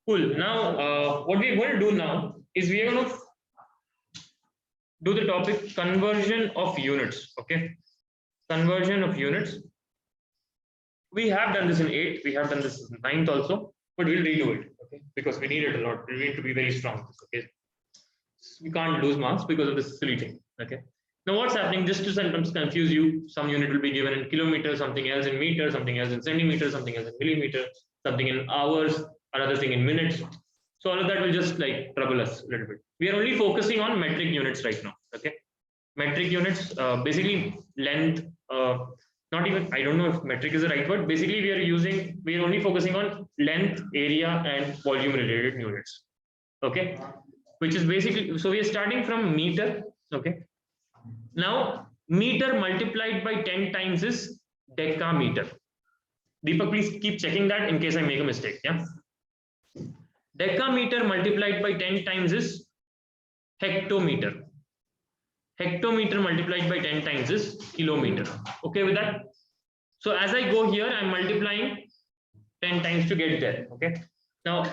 Cool. Now, what we're going to do now is we are going to do the topic conversion of units. Okay, conversion of units. We have done this in 8th, we have done this in 9th also, but we'll redo it. Okay, because we need it a lot. We need to be very strong. Okay, we can't lose marks because of this silly thing. Okay. Now, what's happening? Just to sometimes confuse you, some unit will be given in kilometers, something else in meters, something else in centimeters, something else in millimeters, something in hours, another thing in minutes. So all of that will just like trouble us a little bit. We are only focusing on metric units right now. Okay, metric units, basically length. Not even, I don't know if metric is the right word. Basically, we are only focusing on length, area, and volume related units. Okay, which is basically, so we are starting from meter. Okay, now meter multiplied by 10 times is decameter. Deepak, please keep checking that in case I make a mistake. Yeah. Decameter multiplied by 10 times is hectometer. Hectometer multiplied by 10 times is kilometer. Okay with that? So as I go here, I'm multiplying 10 times to get there. Okay. Now,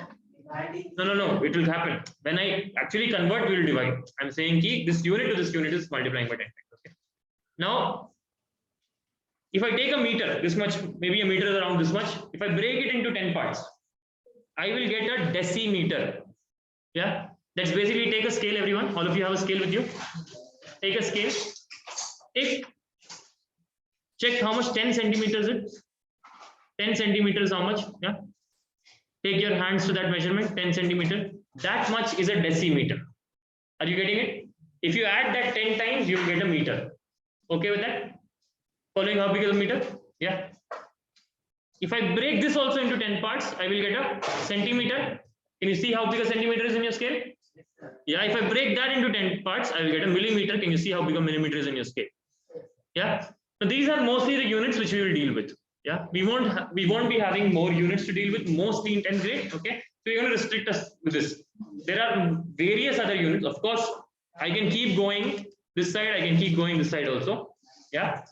no, it will happen. When I actually convert, we will divide. I'm saying this unit to this unit is multiplying by 10 times. Okay. Now, if I take a meter, this much, maybe a meter is around this much. If I break it into 10 parts, I will get a decimeter. Yeah, that's basically, take a scale, everyone. All of you have a scale with you. Take a scale. Check how much 10 centimeters is. 10 centimeters, how much? Yeah. Take your hands to that measurement, 10 centimeter. That much is a decimeter. Are you getting it? If you add that 10 times, you will get a meter. Okay with that? Following how big is a meter? Yeah. If I break this also into 10 parts, I will get a centimeter. Can you see how big a centimeter is in your scale? Yeah, if I break that into 10 parts, I will get a millimeter. Can you see how big a millimeter is in your scale? Yeah. So these are mostly the units which we will deal with. Yeah, we won't be having more units to deal with, mostly in 10th grade. Okay, so you're going to restrict us with this. There are various other units. Of course, I can keep going this side. I can keep going this side also. Yeah.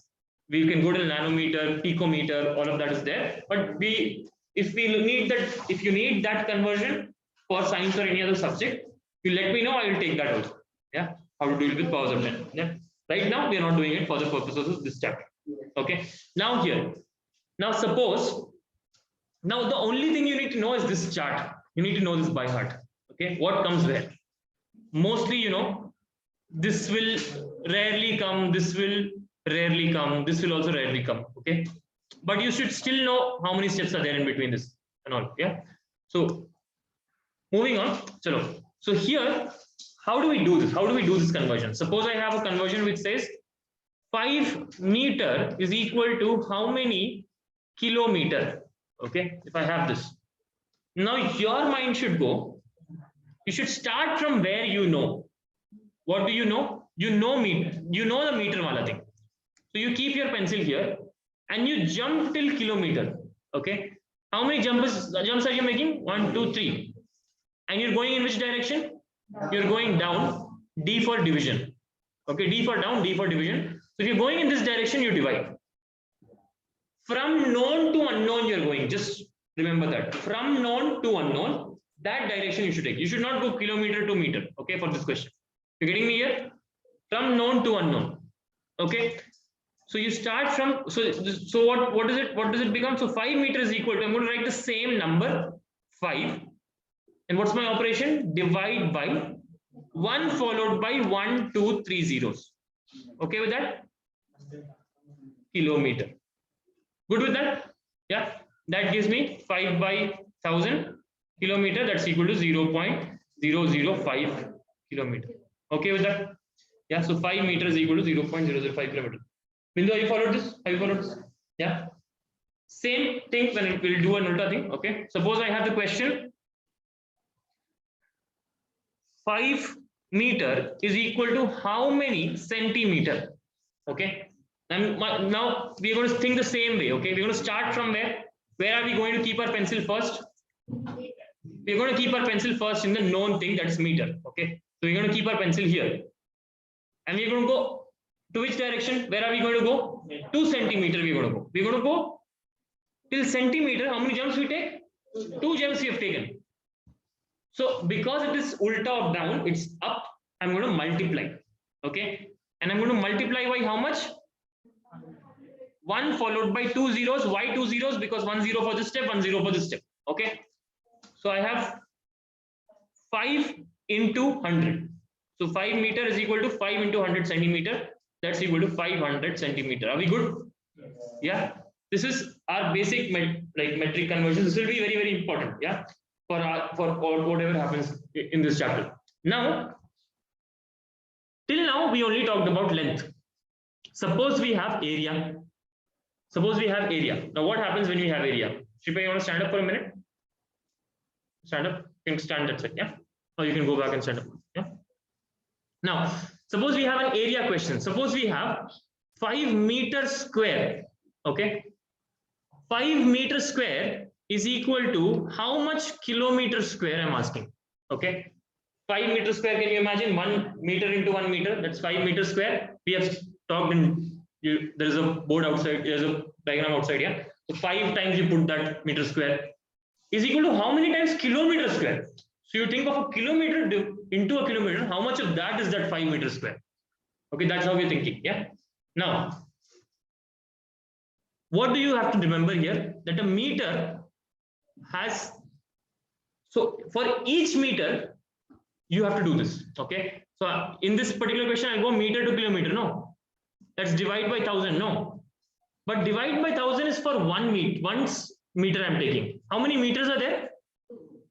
We can go to nanometer, picometer, all of that is there. But if you need that conversion for science or any other subject, you let me know. I will take that also. Yeah, how to deal with powers of 10. Yeah. Right now we are not doing it for the purposes of this chapter. Okay. Now suppose. Now the only thing you need to know is this chart. You need to know this by heart. Okay. What comes where? Mostly, this will rarely come. This will rarely come, this will also rarely come. Okay, but you should still know how many steps are there in between this and all. Yeah, so moving on. Chalo. So here, how do we do this conversion? Suppose I have a conversion which says 5 meter is equal to how many kilometer. Okay, if I have this, now your mind should go, you should start from where you know. What do you know? You know meter, you know the meter wala thing. So you keep your pencil here and you jump till kilometer. Okay. How many jumps are you making? 1, 2, 3. And you're going in which direction? You're going down. D for division. Okay. D for down, D for division. So if you're going in this direction, you divide. From known to unknown, you're going. Just remember that. From known to unknown, that direction you should take. You should not go kilometer to meter. Okay. For this question. You're getting me here? From known to unknown. Okay. So you start from, so what does it become? So 5 meters is equal to, I'm going to write the same number 5, and what's my operation? Divide by 1 followed by 1, 2, 3 zeros. Okay with that? Kilometer. Good with that? Yeah, that gives me 5 by 1000 kilometer. That's equal to 0.005 kilometer. Okay with that? Yeah, so 5 meters is equal to 0.005 kilometer. Bindu, have you followed this? Have you followed this? Yeah. Same thing when we'll do an ulta thing. Okay. Suppose I have the question 5 meter is equal to how many centimeter? Okay. And now we're going to think the same way. Okay. We're going to start from where? Where are we going to keep our pencil first? We're going to keep our pencil first in the known thing, that's meter. Okay. So we're going to keep our pencil here. And we're going to go to which direction? Where are we going to go? 2 centimeter we're going to go. We're going to go till centimeter. How many jumps we take? 2 jumps we have taken. So because it is ulta or down, it's up, I'm going to multiply. Okay. And I'm going to multiply by how much? 1 followed by 2 zeros. Why 2 zeros? Because 1 0 for this step, 1 0 for this step. Okay. So I have 5 into 100. So 5 meter is equal to 5 into 100 centimeter. That's equal to 500 centimeter. Are we good? Yeah. This is our basic metric conversion. This will be very, very important. Yeah. For whatever happens in this chapter. Now, till now we only talked about length. Suppose we have area. Suppose we have area. Now, what happens when we have area? Shripa, you want to stand up for a minute? Stand up. You can stand that side. Yeah. Or you can go back and stand up. Yeah. Now, suppose we have an area question. Suppose we have 5 meters square. Okay. 5 meters square is equal to how much kilometers square? I'm asking. Okay. 5 meters square. Can you imagine 1 meter into 1 meter? That's 5 meters square. We have talked in. There is a board outside. There's a diagram outside. Yeah. So 5 times you put that meter square is equal to how many times kilometer square? So you think of a kilometer into a kilometer. How much of that is that 5 meters square? Okay, that's how we're thinking. Yeah. Now, what do you have to remember here? That a meter has. So for each meter, you have to do this. Okay. So in this particular question, I'll go meter to kilometer. No. Let's divide by 1000. No. But divide by 1000 is for 1 meter. 1 meter I'm taking. How many meters are there?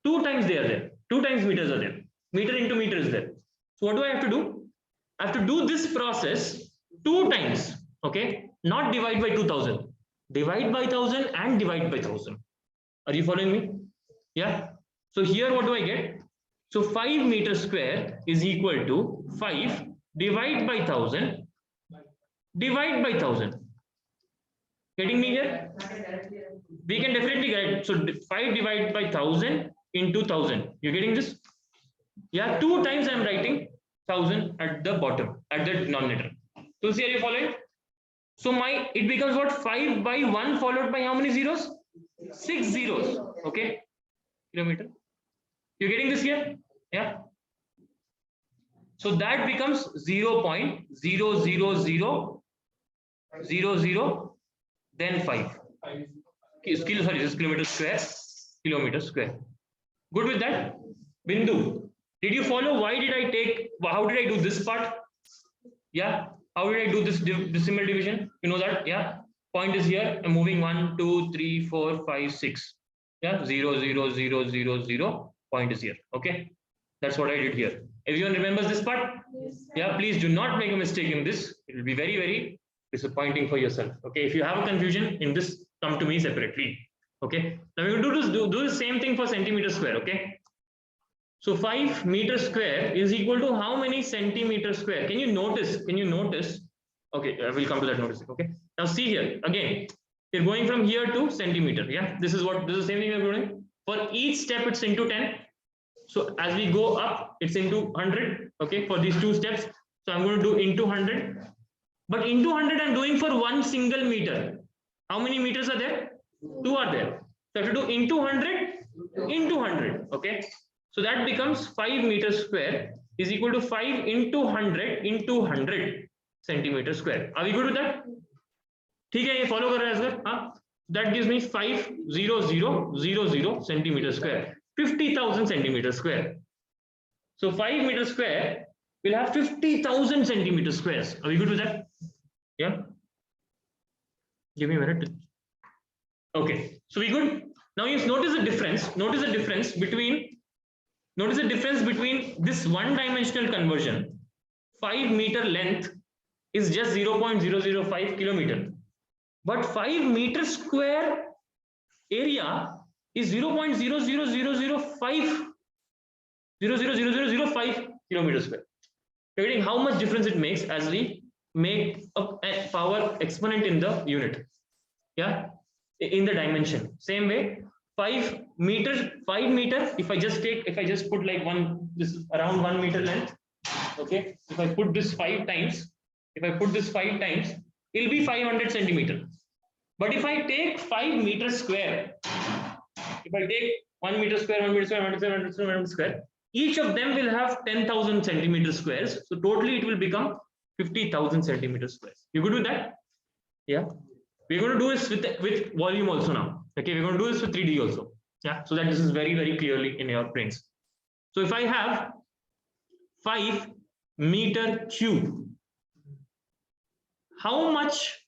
2 times they are there. 2 times meters are there. Meter into meter is there. So what do I have to do? I have to do this process 2 times. Okay. Not divide by 2000. Divide by 1000 and divide by 1000. Are you following me? Yeah. So here what do I get? So 5 meters square is equal to 5 divide by 1000 divide by 1000. Getting me here? We can definitely get it. So 5 divided by 1000 into 1000. You're getting this? Yeah, 2 times I'm writing 1000 at the bottom, at the denominator. So see, are you following? So it becomes what? 5 by 1 followed by how many zeros? 6 zeros. Okay. Kilometer. You're getting this here? Yeah. So that becomes 0.00000, then 5. Sorry, this is kilometer square. Kilometer square. Good with that? Bindu, did you follow? Why did I take? How did I do this part? Yeah. How did I do this decimal division? You know that? Yeah. Point is here. I'm moving 1, 2, 3, 4, 5, 6. Yeah. 0, 0, 0, 0, 0. Point is here. Okay. That's what I did here. Everyone remembers this part? Yes, yeah. Please do not make a mistake in this. It will be very, very disappointing for yourself. Okay. If you have a confusion in this, come to me separately. Okay. Now we will do the same thing for centimeter square. Okay. So 5 meters square is equal to how many centimeters square? Can you notice? Can you notice? Okay, I will come to that notice. Okay. Now see here again. We're going from here to centimeter. Yeah. This is the same thing we're doing. For each step, it's into 10. So as we go up, it's into 100. Okay. For these 2 steps. So I'm going to do into 100. But into 100, I'm doing for 1 single meter. How many meters are there? 2 are there. So I have to do into 100 into 100. Okay. So that becomes 5 meters square is equal to 5 into 100 into 100 centimeters square. Are we good with that? ठीक है, ये follow कर रहा है sir? हाँ. That gives me 50000 centimeters square. 50,000 centimeters square. So 5 meters square will have 50,000 centimeters squares. Are we good with that? Yeah. Give me a minute. Okay. So we good. Now you notice the difference. Notice the difference between this one-dimensional conversion. 5 meter length is just 0.005 kilometer, but 5 meter square area is 0.00005 kilometers square. You're getting how much difference it makes as we make a power exponent in the unit. Yeah, in the dimension. Same way. 5 meter, if I just put like this is around 1 meter length. Okay, if I put this 5 times, it'll be 500 centimeter. But if I take 5 meters square, if I take 1 meter square, 1 meter square, 1 meter square, 1 meter square, 1 meter square. Each of them will have 10,000 centimeter squares. So totally it will become 50,000 centimeter squares. You good with that? Yeah. We're going to do this with volume also now. Okay, we're going to do this with 3D also. Yeah, so that this is very, very clearly in your brains. So if I have 5 meter cube, how much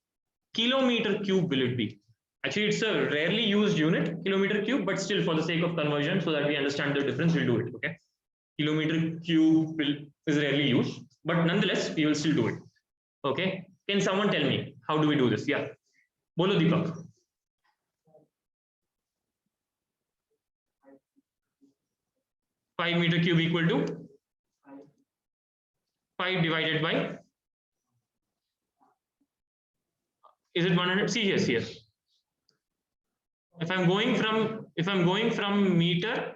kilometer cube will it be? Actually, it's a rarely used unit, kilometer cube, but still for the sake of conversion, so that we understand the difference, we'll do it. Okay, kilometer cube is rarely used, but nonetheless, we will still do it. Okay, can someone tell me how do we do this? Yeah, bolo Deepak. 5 meter cube equal to 5 divided by, is it 100? See here. If I'm going from meter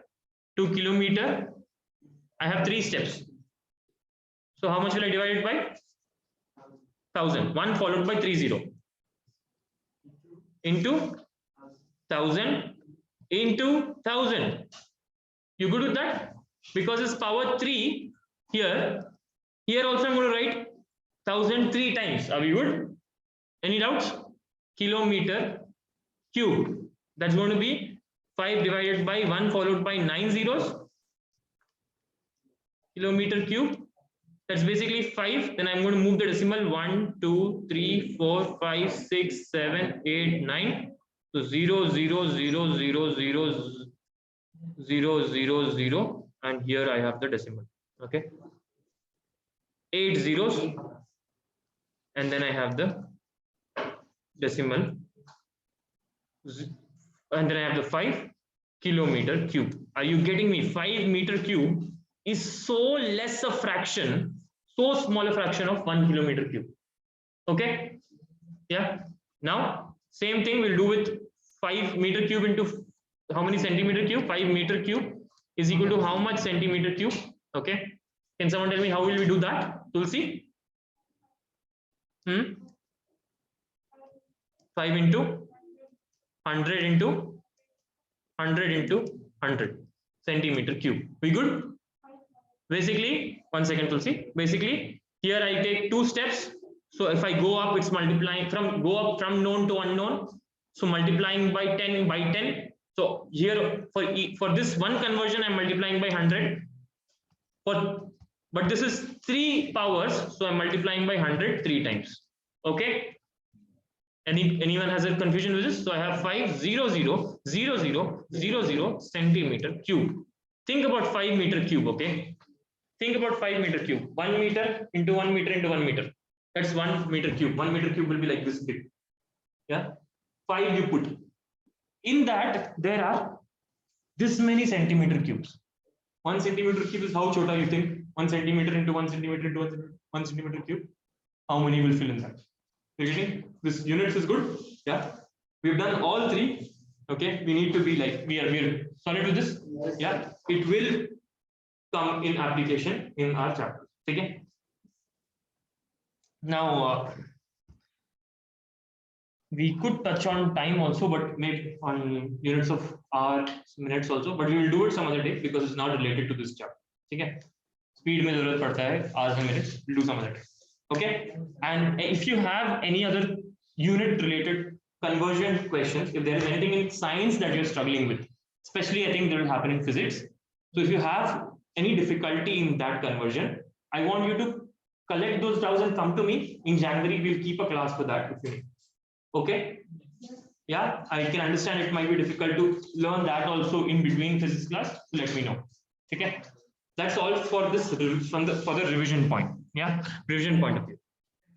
to kilometer, I have 3 steps. So how much will I divide it by? 1000. 1 followed by 30 into 1000 into 1000. You good with that? Because it's power 3 here. Here also I'm going to write 1000 3 times. Are we good? Any doubts? Kilometer cube. That's going to be 5 divided by 1 followed by 9 zeros. Kilometer cube. That's basically 5. Then I'm going to move the decimal 1, 2, 3, 4, 5, 6, 7, 8, 9. So 0, 0, 0, 0, 0, 0, 0, 0, and here I have the decimal. Okay, 8 zeros, and then I have the decimal, and then I have the 5 kilometer cube. Are you getting me? 5 meter cube is so less a fraction, so small a fraction of 1 kilometer cube. Okay, yeah. Now same thing we'll do with 5 meter cube into how many centimeter cube? 5 meter cube is equal to how much centimeter cube? Okay, can someone tell me how will we do that? Tulsi? 5 into 100 into 100 into 100 centimeter cube. We good? Basically, 1 second, Tulsi. Basically, here I take 2 steps. So if I go up, it's multiplying from known to unknown. So multiplying by 10 by 10. So here for this one conversion, I'm multiplying by 100. But this is 3 powers, so I'm multiplying by 100 3 times. Okay. Anyone has a confusion with this? So I have 5000000 centimeter cube. Think about 5 meter cube. Okay. Think about 5 meter cube. 1 meter into 1 meter into 1 meter. That's 1 meter cube. 1 meter cube will be like this big. Yeah. 5 you put. In that there are this many centimeter cubes. 1 centimeter cube is how chota you think? 1 centimeter into 1 centimeter into 1 centimeter cube. How many will fill in that? You're getting this units is good. Yeah, we've done all 3. Okay, we need to be like we're solid with this. Yeah, it will come in application in our chapter. Okay. Now we could touch on time also, but maybe on units of hours, minutes also, but we will do it some other day because it's not related to this chapter. Okay, speed mein zarurat padta hai, hours and minutes, we'll do some other day. Okay, and if you have any other unit related conversion questions, if there is anything in science that you're struggling with, especially I think that will happen in physics. So if you have any difficulty in that conversion, I want you to collect those doubts and come to me in January. We'll keep a class for that if you need. Okay, yeah, I can understand it might be difficult to learn that also in between physics class, so let me know. Okay, that's all for this for the revision point. Yeah, revision point of view.